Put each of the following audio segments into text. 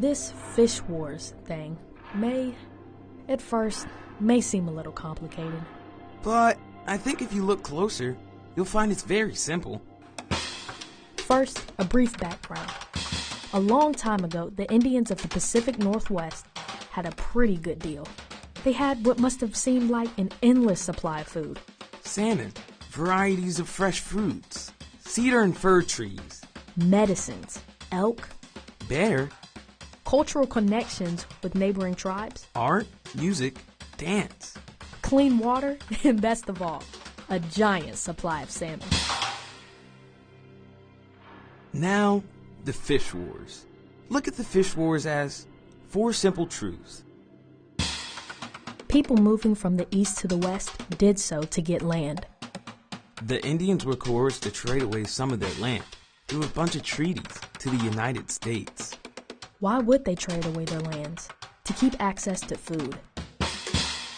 This fish wars thing at first, seem a little complicated. But I think if you look closer, you'll find it's very simple. First, a brief background. A long time ago, the Indians of the Pacific Northwest had a pretty good deal. They had what must have seemed like an endless supply of food. Salmon, varieties of fresh fruits, cedar and fir trees, medicines, elk, bear, cultural connections with neighboring tribes, art, music, dance, clean water, and best of all, a giant supply of salmon. Now, the fish wars. Look at the fish wars as 4 simple truths. People moving from the east to the west did so to get land. The Indians were coerced to trade away some of their land through a bunch of treaties to the United States. Why would they trade away their lands? To keep access to food.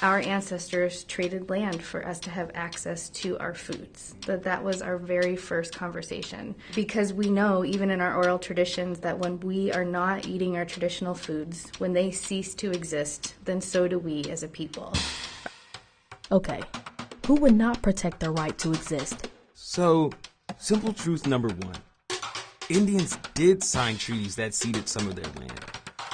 Our ancestors traded land for us to have access to our foods. That was our very first conversation. Because we know, even in our oral traditions, that when we are not eating our traditional foods, when they cease to exist, then so do we as a people. Okay, who would not protect their right to exist? So, simple truth number 1. Indians did sign treaties that ceded some of their land,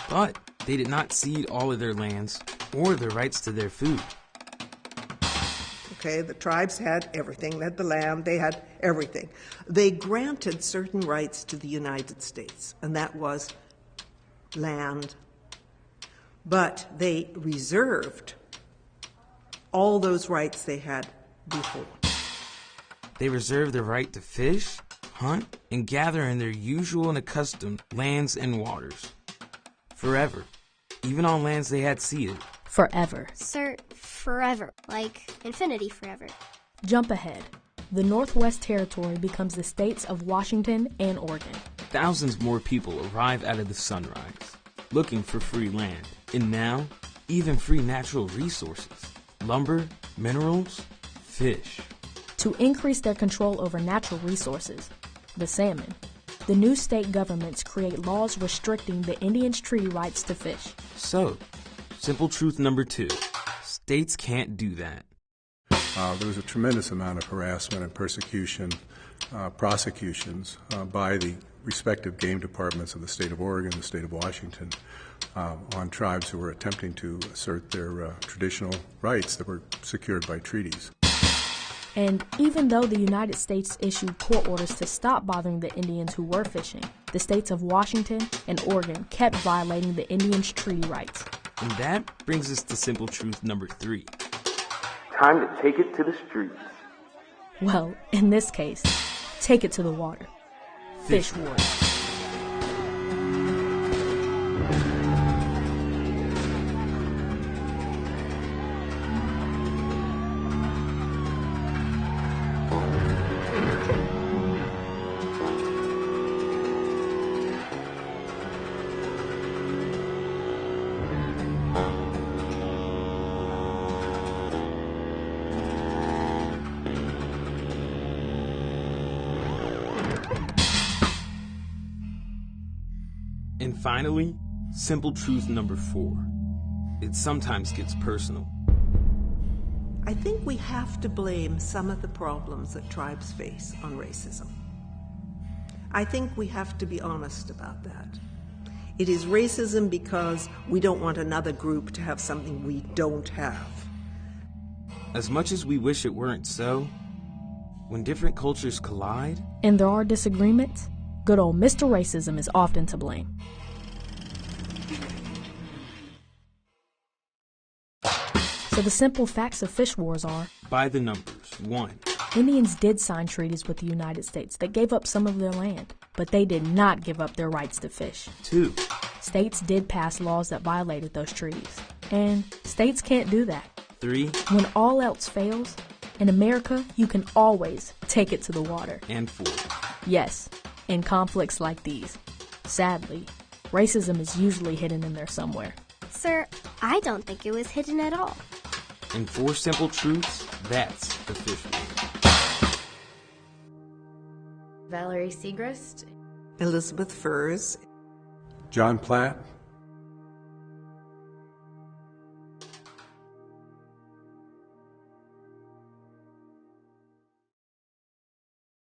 but they did not cede all of their lands or their rights to their food. Okay, the tribes had everything. They had the land, they had everything. They granted certain rights to the United States, and that was land. But they reserved all those rights they had before. They reserved the right to fish, hunt, and gather in their usual and accustomed lands and waters. Forever, even on lands they had ceded. Forever. Sir, forever. Like infinity forever. Jump ahead. The Northwest Territory becomes the states of Washington and Oregon. Thousands more people arrive out of the sunrise, looking for free land. And now, even free natural resources. Lumber, minerals, fish. To increase their control over natural resources, the salmon, the new state governments create laws restricting the Indians' treaty rights to fish. So, simple truth number 2, states can't do that. There was a tremendous amount of harassment and persecution, prosecutions by the respective game departments of the state of Oregon, the state of Washington, on tribes who were attempting to assert their traditional rights that were secured by treaties. And even though the United States issued court orders to stop bothering the Indians who were fishing, the states of Washington and Oregon kept violating the Indians' treaty rights. And that brings us to simple truth number 3. Time to take it to the streets. Well, in this case, take it to the water. Fish wars. And finally, simple truth number 4. It sometimes gets personal. I think we have to blame some of the problems that tribes face on racism. I think we have to be honest about that. It is racism because we don't want another group to have something we don't have. As much as we wish it weren't so, when different cultures collide, and there are disagreements, good old Mr. Racism is often to blame. So the simple facts of fish wars are: by the numbers. 1. Indians did sign treaties with the United States that gave up some of their land, but they did not give up their rights to fish. 2. States did pass laws that violated those treaties, and states can't do that. 3. When all else fails, in America, you can always take it to the water. And 4. Yes, in conflicts like these, sadly, racism is usually hidden in there somewhere. Sir, I don't think it was hidden at all. In 4 simple truths, that's the fish war. Valerie Segrist. Elizabeth Furs. John Platt.